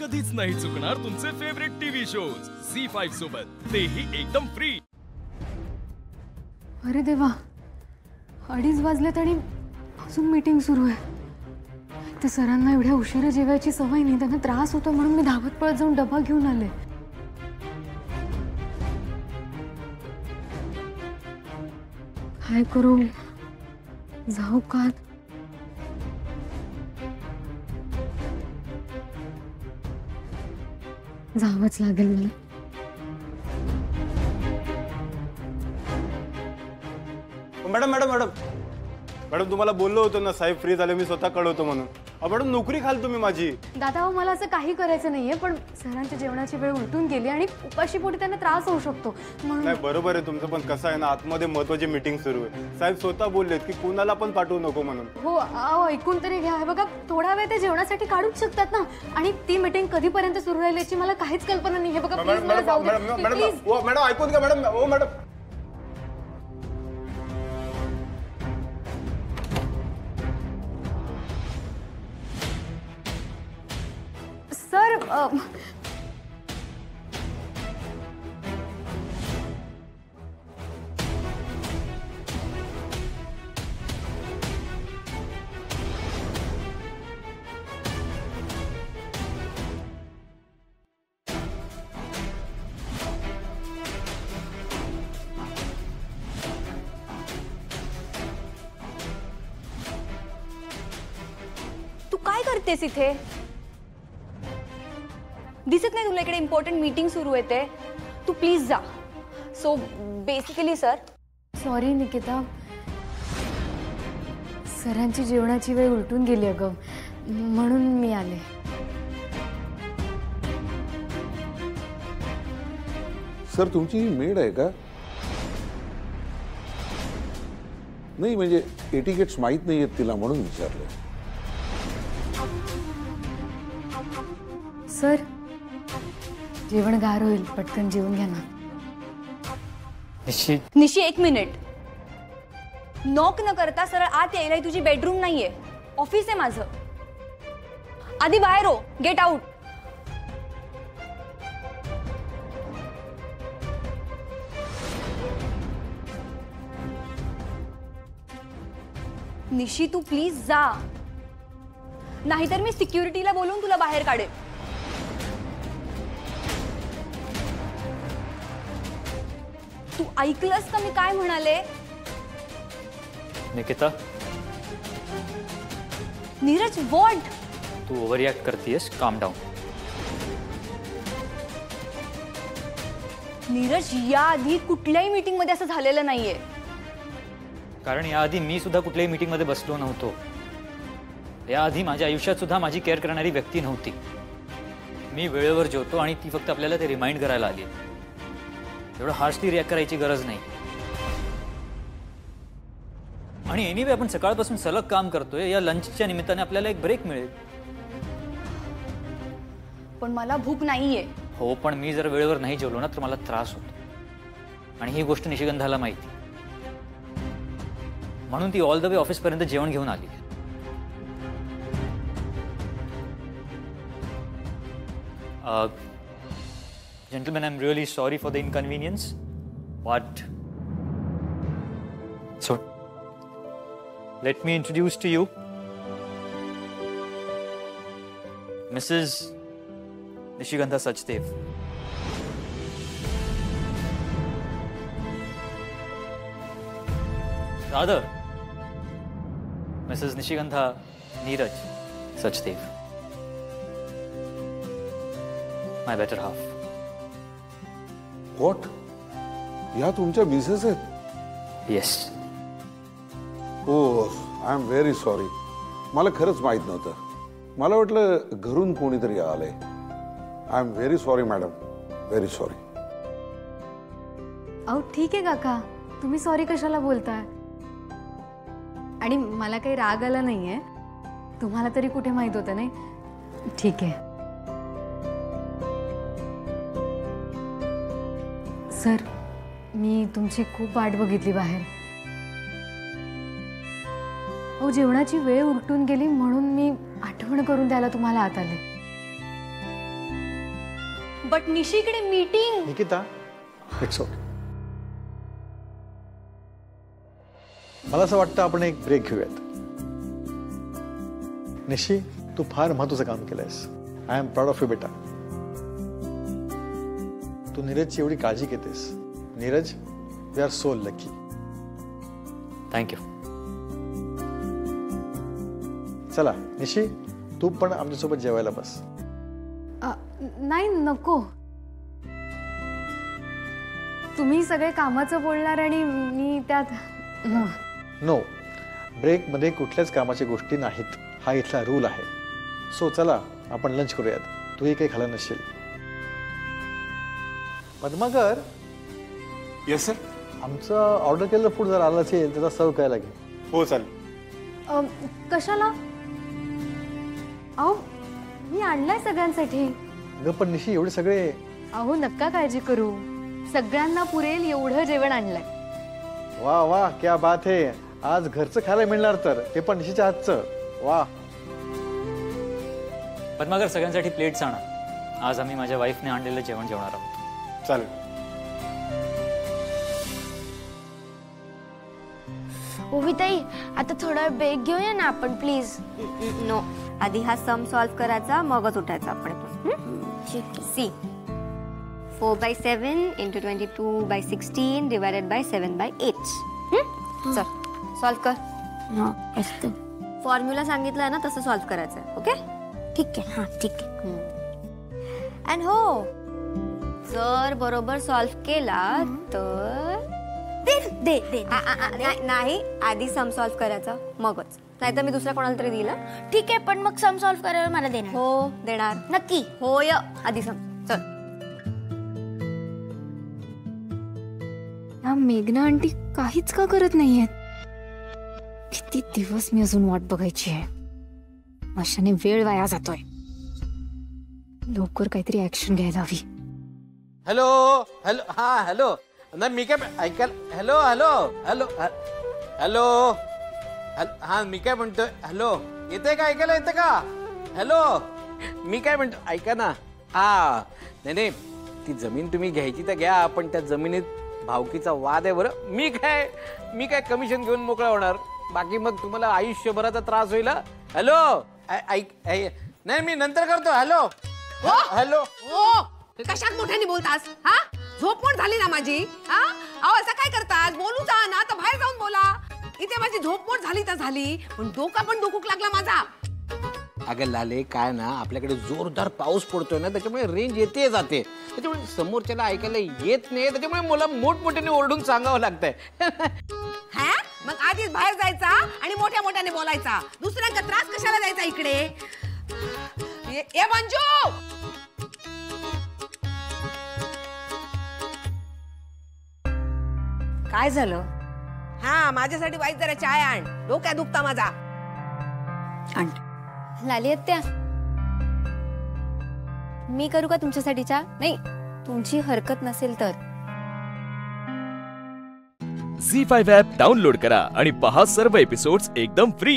कधीच नाही चुकणार तुमचे फेवरेट टीव्ही शोज झी5 सोबत, तेही एकदम फ्री। अरे देवा, 2:30 वाजलेत आणि अजून मीटिंग सुरू आहे। ते सरांना एवढ्या उशिरा जेवायची सवय नाही, त्यांना त्रास होतो म्हणून मी धावत पळत जाऊन डबा घेऊन आले। काय करू, जाऊ का? जावंच लागेल मला। मॅडम मॅडम मॅडम मॅडम तुम्हाला बोललो होतो ना साहेब फ्री झाले, मी स्वतः कळवतो म्हणून। मॅडम नोकरी खाल तुम्ही माझी। दादा मला असं काही करायचं नाहीये, पण सरांच्या जेवणाची वेळ उलटून गेली आणि उपाशीपोटी त्यांना त्रास होऊ शकतो म्हणून। नाही बरोबर आहे तुमचं, पण कसं आहे ना आतमध्ये महत्त्वाची मीटिंग सुरू आहे। साहेब स्वतः बोललेत की कोणाला पण पाठवू नको म्हणून। हो अहो ऐकून तरी घ्या, बघा थोडा वेळ ते जेवणासाठी काढूच शकतात ना, आणि ती मीटिंग कधीपर्यंत सुरू राहील याची मला काहीच कल्पना नाही आहे। बघा प्लीज मला जाऊ द्या प्लीज। मॅडम ऐकून घ्या मॅडम। ओ मॅडम सर तू काय करतेस इथे? दिसत नाही तुला इकडे इम्पॉर्टंट मीटिंग सुरू आहे ते? तू प्लीज जा। So basically sir, sorry Nikita, सरांची जेवणाची वेळ उलटून गेली अगं, म्हणून मी आले। सर तुमची ही मेड आहे का? नाही म्हणजे एटिकेट्स माहित नाही आहेत तिला म्हणून विचारलं। सर जेवण गार होईल, पटकन जेवून घ्या ना। निशी एक मिनिट, नॉक न करता सरळ आत यायला तुझी बेडरूम नाहीये, ऑफिस आहे माझं। आधी बाहेर हो, गेट आउट। निशी तू प्लीज जा, नाहीतर मी सिक्युरिटीला बोलून तुला बाहेर काढेल। तू ऐकलंस का मी काय म्हणाले? निकिता, नीरज व्हॉट? तू ओव्हर रिॲक्ट करतेस, काम डाऊन। नीरज याआधी कुठल्याही मीटिंग मध्ये असं झालेलं नाहीये। कारण याआधी मी सुद्धा कुठल्याही मीटिंग मध्ये बसलो नव्हतो। याआधी माझ्या आयुष्यात सुद्धा माझी केअर करणारी व्यक्ती नव्हती। मी वेळेवर जेवतो आणि ती फक्त आपल्याला ते रिमाइंड करायला आली। एवढं हार्शली रिॲक्ट करायची गरज नाही। आणि एनिवे आपण सकाळपासून सलग काम करतोय, या लंचच्या निमित्ताने आपल्याला एक ब्रेक मिळेल। पण मला भूक नाहीये। हो, पण मी जर वेळेवर नाही जेवलो ना तर मला त्रास होतो, आणि ही गोष्ट निशिगंधाला माहिती, म्हणून ती ऑल द वे ऑफिस पर्यंत जेवण घेऊन आली। Gentlemen, I'm really sorry for the inconvenience, but so let me introduce to you Mrs. Nishigandha Sachdev. Rather, Mrs. Nishigandha Neeraj Sachdev, my better half. What? या तुमच्या मिसेस आहेत? Yes. Oh I am very sorry, मला खरंच माहित नव्हतं। मला वाटलं घरून कोणीतरी आलंय। I am very sorry madam, very sorry. अहो ठीक आहे काका, तुम्ही सॉरी कशाला बोलताय? आणि मला काही राग आला नाहीये, तुम्हाला तरी कुठे माहित होतं नाही? ठीक आहे सर, मी तुमची खूप वाट बघितली बाहेर। अहो जेवणाची वेळ उलटून गेली म्हणून मी आठवण करून द्यायला तुम्हाला आत आले। बट निशीकडे मीटिंग. Nikita, it's okay. मला असं वाटतं आपण एक ब्रेक घेऊयात. निशी, तू फार महत्वाचं काम केलंयस. I am proud of you बेटा. तू नीरजची एवढी काळजी घेतेस. Neeraj, we are so lucky. Thank you. चला निशी, तू पण आमच्यासोबत जेवायला बस. नाही, नको. तुम्ही सगळे कामाचं बोलणार आणि मी त्यात. नो, ब्रेकमध्ये कुठल्याच कामाच्या गोष्टी नाहीत. हा इथला रूल आहे. सो चला आपण लंच करूयात. तूही काही खाल्लं नसशील. Padmakar, yes sir. आमचं ऑर्डर केलेलं फूड जर आलं असेल त्याला सर्व करायला लागेल. हो चालेल. कशाला? अहो, मी आणलाय सगळ्यांसाठी. ग पण निशी, एवढे सगळे. अहो, नका काळजी करू. सगळ्यांना पुरेल एवढं जेवण आणलंय. वा वा, क्या बात है. आज घरचं खायला मिळणार, तर ते पण निशीच्या हातचं. वा. पद्माकर, सगळ्यांसाठी प्लेट्स आणा. आज आम्ही माझ्या वाईफने आणलेलं जेवण जेवणार आहोत. चालेल. ओविताई, आता थोडा ब्रेक घेऊया ना आपण प्लीज. नो, आधी हा सम सॉल्व करायचा, मगच उठायचा आपण. See 4/7 × 22/16 divided by 7/8. चल सॉल्व कर. असतं. फॉर्म्युला सांगितलं ना तसं सॉल्व करायचं. ओके, ठीक आहे. हा, ठीक आहे. अँड हो, जर बरोबर सॉल्व केला तर दे दे. नाही, आधी सम सॉल्व करायचा मगच. नाहीतर मी दुसऱ्या कोणाला तरी दिला. ठीक आहे, पण मग सम सॉल्व करायला मला देणार. हो, देणार. नक्की. होय, आधी सम. चल. या मेघना आंटी काहीच का करत नाहीयेत? किती दिवस मी अजून वाट बघायची आहे. अशाने वेळ वाया जातोय. लवकर काहीतरी ऍक्शन घ्यायला हवी. Hello hello. हा हॅलो. नाही मी काय ऐकायला. Hello hello hello hello. हा मी काय म्हणतोय. हॅलो, येते का? ऐकायला येते का? हॅलो, मी काय म्हणतो ऐका ना. हा नाही नाही, ती जमीन तुम्ही घ्यायची तर घ्या, पण त्या जमिनीत भावकीचा वाद आहे बरं. मी काय कमिशन घेऊन मोकळा होणार. बाकी मग तुम्हाला आयुष्यभराचा त्रास होईल. हॅलो ऐक. नाही मी नंतर करतो. Hello hello. कशात मोठ्याने बोलतास? हा, झोपमोड झाली ना माझी. हा, अहो असं काय करतास? बोलू जा ना, तर बाहेर जाऊन बोला. इथे माझी झोपमोड झाली तर झाली, पण डोका पण डोकूक लागला माझा. अगं लाले, काय ना, आपल्याकडे जोरदार पाऊस पडतोय ना, त्याच्यामुळे रेंज येते जाते. त्याच्यामुळे समोरच्याला ऐकायला येत नाही. त्याच्यामुळे मला मोठमोठ्याने ओरडून सांगावं लागतंय. हा, मग आधीच बाहेर जायचा आणि मोठ्या मोठ्याने बोलायचा. दुसऱ्यांका त्रास कशाला द्यायचा इकडे? ए मंजू, काय झालं? हा, माझ्यासाठी वाईट जरा चाय आण. डोक्यात दुखता माझा. आण. लाली आत्या, मी करू का तुमच्यासाठी चहा? नाही, तुमची हरकत नसेल तर. झी5 ॲप डाउनलोड करा आणि पहा सर्व एपिसोड्स एकदम फ्री.